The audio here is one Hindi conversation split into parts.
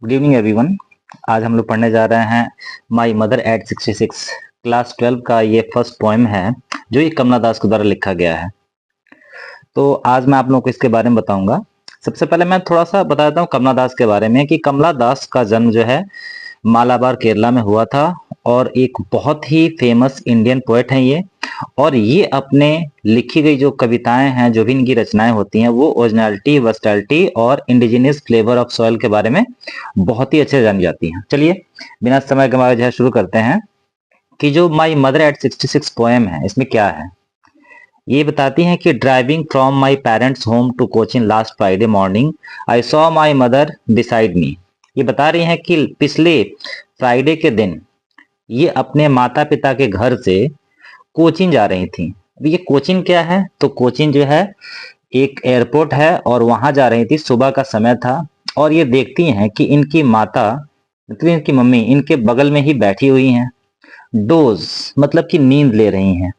Good evening everyone. आज हम लोग पढ़ने जा रहे हैं माई मदर एट 66 क्लास 12 का ये फर्स्ट पोएम है जो ये कमला दास के द्वारा लिखा गया है। तो आज मैं आप लोगों को इसके बारे में बताऊंगा। सबसे पहले मैं थोड़ा सा बता देता हूँ कमला दास के बारे में कि कमला दास का जन्म जो है मालाबार केरला में हुआ था और एक बहुत ही फेमस इंडियन पोएट हैं ये। और ये अपने लिखी गई जो कविताएं हैं, जो भी इनकी रचनाएं होती हैं, वो ओरिजिनलिटी, वर्सटैलिटी और इंडिजिनियस फ्लेवर ऑफ सॉइल के बारे में बहुत ही अच्छे से जानी जाती हैं। चलिए बिना समय गंवाए जो है शुरू करते हैं कि जो माई मदर एट 66 पोएम है इसमें क्या है। ये बताती हैं कि driving from my parents home to Cochin last Friday morning I saw my mother beside me. ये बता रही हैं कि पिछले फ्राइडे के दिन ये अपने माता पिता के घर से कोचीन जा रही थी। अब ये कोचीन क्या है, तो कोचीन जो है एक एयरपोर्ट है और वहां जा रही थी। सुबह का समय था और ये देखती हैं कि इनकी माता मतलब इनकी मम्मी इनके बगल में ही बैठी हुई हैं। डोज मतलब कि नींद ले रही हैं।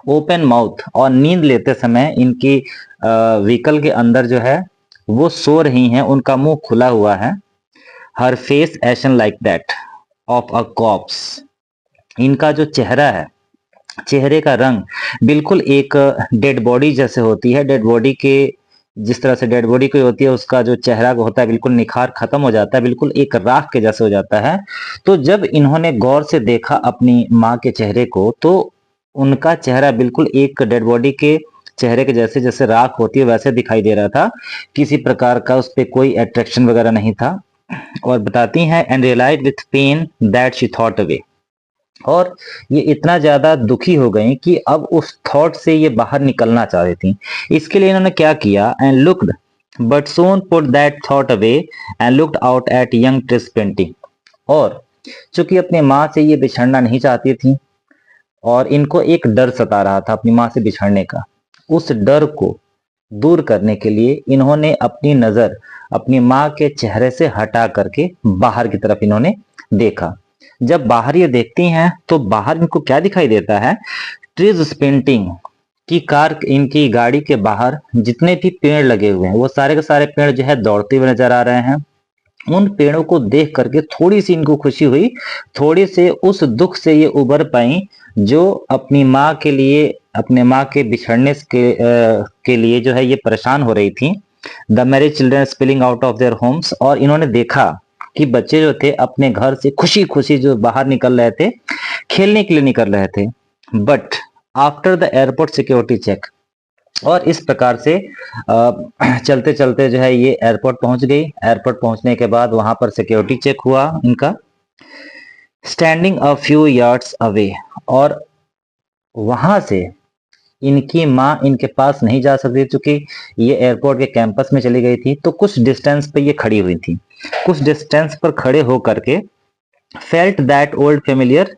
ओपन माउथ, और नींद लेते समय इनकी व्हीकल के अंदर जो है वो सो रही हैं, उनका मुंह खुला हुआ है। Her face ashen like that of a corpse. इनका जो चेहरा है, चेहरे का रंग बिल्कुल एक डेड बॉडी जैसे होती है। डेड बॉडी के जिस तरह से डेड बॉडी कोई होती है उसका जो चेहरा होता है बिल्कुल निखार खत्म हो जाता है, बिल्कुल एक राख के जैसे हो जाता है। तो जब इन्होंने गौर से देखा अपनी माँ के चेहरे को तो उनका चेहरा बिल्कुल एक डेड बॉडी के चेहरे के जैसे, जैसे राख होती है वैसे दिखाई दे रहा था। किसी प्रकार का उस पर कोई अट्रैक्शन वगैरह नहीं था। और बताती हैं and realise with pain that she thought away. और ये इतना ज्यादा दुखी हो गई कि अब उस थॉट से ये बाहर निकलना चाह रही थी। इसके लिए इन्होंने क्या किया, and looked but soon put that thought away and looked out at young trees sprinting. और चूंकि अपने माँ से ये बिछड़ना नहीं चाहती थी और इनको एक डर सता रहा था अपनी माँ से बिछड़ने का, उस डर को दूर करने के लिए इन्होंने अपनी नजर अपनी माँ के चेहरे से हटा करके बाहर की तरफ इन्होंने देखा। जब बाहर ये देखती हैं तो बाहर इनको क्या दिखाई देता है, ट्रीज पेंटिंग की कार, इनकी गाड़ी के बाहर जितने भी पेड़ लगे हुए हैं वो सारे के सारे पेड़ जो है दौड़ते हुए नजर आ रहे हैं। उन पेड़ों को देख करके थोड़ी सी इनको खुशी हुई, थोड़ी से उस दुख से ये उबर पाई जो अपनी माँ के लिए, अपने माँ के बिछड़ने के लिए जो है ये परेशान हो रही थी। The marriage children spilling out of their homes. और इन्होंने देखा कि बच्चे जो थे अपने घर से खुशी खुशी जो बाहर निकल रहे थे, खेलने के लिए निकल रहे थे। But after the airport security check. और इस प्रकार से चलते चलते जो है ये एयरपोर्ट पहुंच गई। एयरपोर्ट पहुंचने के बाद वहां पर सिक्योरिटी चेक हुआ इनका। Standing a few yards away. और वहां से इनकी माँ इनके पास नहीं जा सकती क्योंकि ये एयरपोर्ट के कैंपस में चली गई थी। तो कुछ डिस्टेंस पे ये खड़ी हुई थी। कुछ डिस्टेंस पर खड़े होकर के felt that old familiar,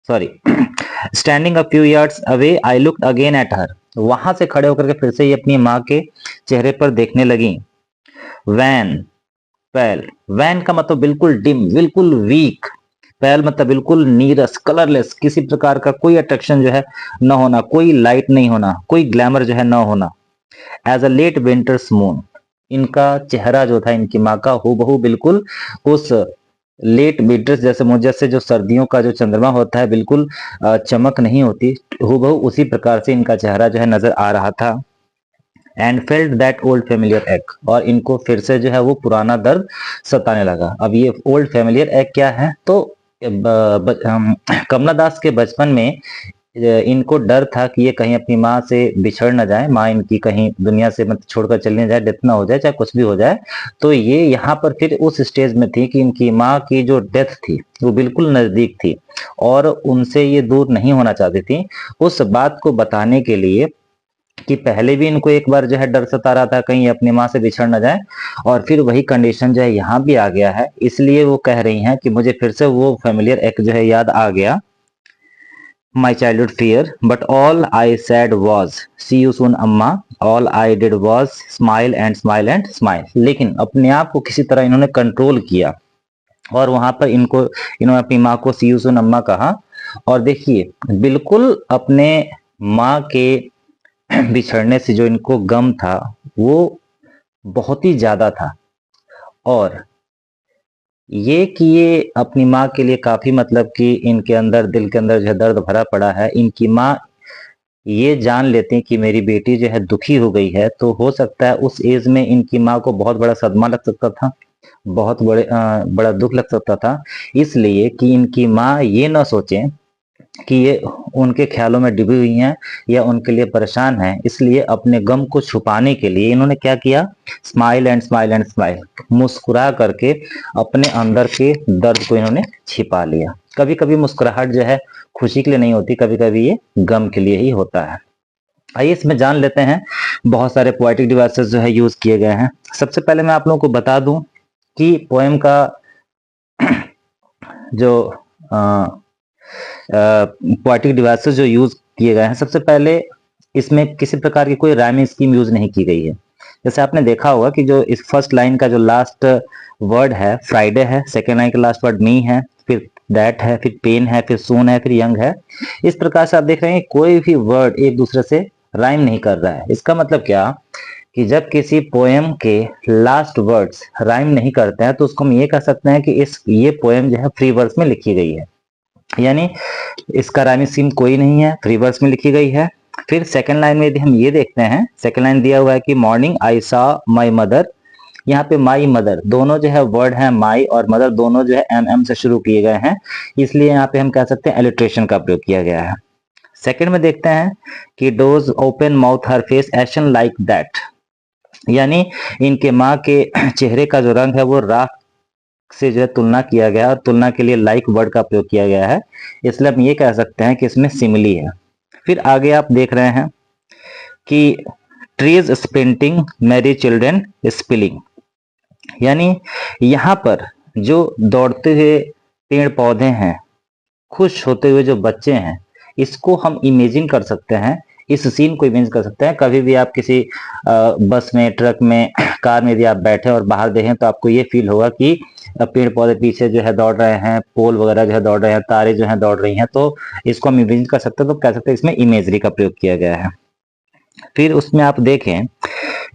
sorry, standing a few yards away I looked again at हर। वहां से खड़े होकर के फिर से ये अपनी माँ के चेहरे पर देखने लगी। वैन, पैल, वैन का मतलब बिल्कुल डिम, बिल्कुल वीक। पैल मतलब बिल्कुल नीरस, कलरलेस, किसी प्रकार का कोई अट्रैक्शन जो है न होना, कोई लाइट नहीं होना, कोई ग्लैमर जो है न होना। As a late winter's moon. इनका चेहरा जो था इनकी माँ का हूबहू बिल्कुल उस लेट विंटर्स जैसे मुझ जैसे जो सर्दियों का जो चंद्रमा होता है, बिल्कुल चमक नहीं होती, हूबहू उसी प्रकार से इनका चेहरा जो है नजर आ रहा था। And felt that old familiar एक। और इनको फिर से जो है वो पुराना दर्द सताने लगा। अब ये ओल्ड फेमिलियर एक क्या है, तो कमला दास के बचपन में इनको डर था कि ये कहीं अपनी माँ से बिछड़ न जाए, माँ इनकी कहीं दुनिया से मतलब छोड़कर चली न जाए, डेथ ना हो जाए, चाहे कुछ भी हो जाए। तो ये यहाँ पर फिर उस स्टेज में थी कि इनकी माँ की जो डेथ थी वो बिल्कुल नजदीक थी और उनसे ये दूर नहीं होना चाहती थी। उस बात को बताने के लिए कि पहले भी इनको एक बार जो है डर सता रहा था कहीं अपनी माँ से बिछड़ न जाए, और फिर वही कंडीशन जो है यहाँ भी आ गया है। इसलिए वो कह रही हैं कि मुझे फिर से वो फेमिलियर एक जो है याद आ गया। My childhood fear but all I said was see you soon अम्मा। All I did was smile and smile and smile. लेकिन अपने आप को किसी तरह इन्होंने कंट्रोल किया और वहां पर इन्होंने अपनी माँ को सी यू सून अम्मा कहा। और देखिए बिल्कुल अपने माँ के बिछड़ने से जो इनको गम था वो बहुत ही ज्यादा था। और ये कि ये अपनी माँ के लिए काफी मतलब कि इनके अंदर दिल के अंदर जो है दर्द भरा पड़ा है। इनकी माँ ये जान लेती कि मेरी बेटी जो है दुखी हो गई है, तो हो सकता है उस एज में इनकी माँ को बहुत बड़ा सदमा लग सकता था, बहुत बड़ा दुख लग सकता था। इसलिए कि इनकी माँ ये ना सोचें कि ये उनके ख्यालों में डूबी हुई हैं या उनके लिए परेशान हैं, इसलिए अपने गम को छुपाने के लिए इन्होंने क्या किया, smile and smile and smile, मुस्कुरा करके अपने अंदर के दर्द को इन्होंने छिपा लिया। कभी कभी मुस्कुराहट जो है खुशी के लिए नहीं होती, कभी कभी ये गम के लिए ही होता है। आइए इसमें जान लेते हैं बहुत सारे पोएटिक डिवाइसेस जो है यूज किए गए हैं। सबसे पहले मैं आप लोगों को बता दूं कि पोएम का जो पोएटिक डिवाइसेस जो यूज किए गए हैं, सबसे पहले इसमें किसी प्रकार की कोई राइमिंग स्कीम यूज नहीं की गई है। जैसे आपने देखा होगा कि जो इस फर्स्ट लाइन का जो लास्ट वर्ड है फ्राइडे है, सेकेंड लाइन का लास्ट वर्ड मी है, फिर दैट है, फिर पेन है, फिर सून है, फिर यंग है। इस प्रकार से आप देख रहे हैं कोई भी वर्ड एक दूसरे से राइम नहीं कर रहा है। इसका मतलब क्या कि जब किसी पोएम के लास्ट वर्ड्स राइम नहीं करते हैं तो उसको हम ये कह सकते हैं कि ये पोएम जो है फ्री वर्स में लिखी गई है, यानी इसका राइमिंग स्कीम कोई नहीं है, फ्री वर्स में लिखी गई है। फिर सेकंड लाइन में यदि हम ये देखते हैं, सेकंड लाइन दिया हुआ है कि मॉर्निंग आई सा माई मदर। यहाँ पे माई मदर दोनों जो है वर्ड है, माई और मदर दोनों जो है एम से शुरू किए गए हैं, इसलिए यहाँ पे हम कह सकते हैं एलिट्रेशन का प्रयोग किया गया है। सेकंड में देखते हैं कि dose open mouth her face ashen like that, यानी इनके माँ के चेहरे का जो रंग है वो राख से जो है तुलना किया गया और तुलना के लिए लाइक वर्ड का प्रयोग किया गया है, इसलिए हम ये कह सकते हैं कि इसमें सिमिली है। फिर आगे आप देख रहे हैं कि trees sprinting Mary children spilling, यानी यहाँ पर जो दौड़ते हुए पेड़ पौधे हैं, खुश होते हुए जो बच्चे हैं, इसको हम इमेजिन कर सकते हैं, इस सीन को इमेजिन कर सकते हैं। कभी भी आप किसी बस में, ट्रक में, कार में यदि आप बैठे और बाहर देखें तो आपको ये फील होगा कि पेड़ पौधे पीछे जो है दौड़ रहे हैं, पोल वगैरह जो है दौड़ रहे हैं, तारे जो है दौड़ रही हैं, तो इसको हम इमेजिन कर सकते हैं, तो कह सकते हैं इसमें इमेजरी का प्रयोग किया गया है। फिर उसमें आप देखें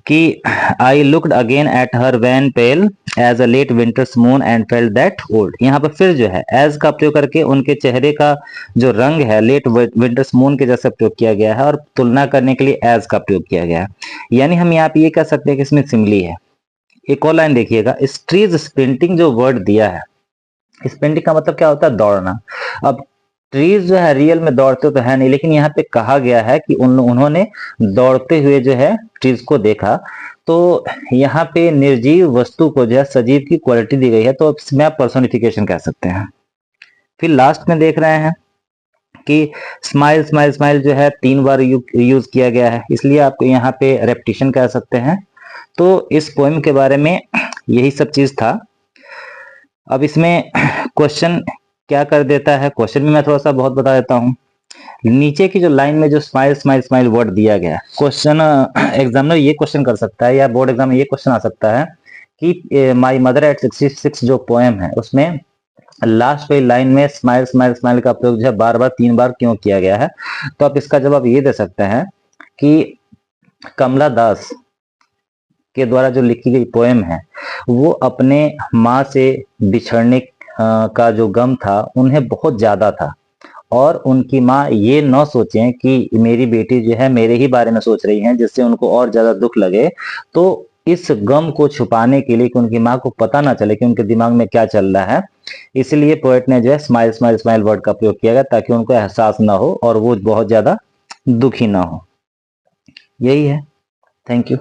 कि I looked again at her wan pale as a late winter's moon and felt that old, यहाँ पर फिर जो है एज का प्रयोग करके उनके चेहरे का जो रंग है लेट विंटर्स मून के जैसा प्रयोग किया गया है और तुलना करने के लिए एज का प्रयोग किया गया है, यानी हम यहाँ पे ये कह सकते हैं कि इसमें सिमिली है। एक और लाइन देखिएगा, स्ट्रीज स्प्रिंटिंग जो वर्ड दिया है, स्प्रिंटिंग का मतलब क्या होता है, दौड़ना। अब ट्रीज जो है रियल में दौड़ते तो है नहीं, लेकिन यहाँ पे कहा गया है कि उन्होंने दौड़ते हुए जो है ट्रीज को देखा, तो यहाँ पे निर्जीव वस्तु को जो है सजीव की क्वालिटी दी गई है, तो इसमें आप पर्सोनिफिकेशन कह सकते हैं। फिर लास्ट में देख रहे हैं कि स्माइल स्माइल स्माइल जो है 3 बार यूज किया गया है, इसलिए आपको यहाँ पे रेपिटेशन कह सकते हैं। तो इस पोएम के बारे में यही सब चीज था। अब इसमें क्वेश्चन क्या कर देता है, क्वेश्चन भी मैं थोड़ा सा बहुत बता देता हूँ। नीचे की जो लाइन में जो स्माइल स्माइल स्माइल वर्ड दिया गया, क्वेश्चन एग्जामिनर ये क्वेश्चन कर सकता है या बोर्ड एग्जाम में ये क्वेश्चन आ सकता है कि माई मदर एट 66 जो पोएम है उसमें लास्ट वाली लाइन में स्माइल स्माइल स्माइल का प्रयोग जो है बार बार 3 बार क्यों किया गया है। तो आप इसका जवाब ये दे सकते हैं कि कमला दास के द्वारा जो लिखी गई पोएम है वो अपने माँ से बिछड़ने का जो गम था उन्हें बहुत ज्यादा था, और उनकी माँ ये न सोचें कि मेरी बेटी जो है मेरे ही बारे में सोच रही है, जिससे उनको और ज्यादा दुख लगे। तो इस गम को छुपाने के लिए कि उनकी माँ को पता ना चले कि उनके दिमाग में क्या चल रहा है, इसलिए पोएट ने जो है स्माइल स्माइल स्माइल वर्ड का प्रयोग किया गया, ताकि उनको एहसास ना हो और वो बहुत ज्यादा दुखी ना हो। यही है। Thank you.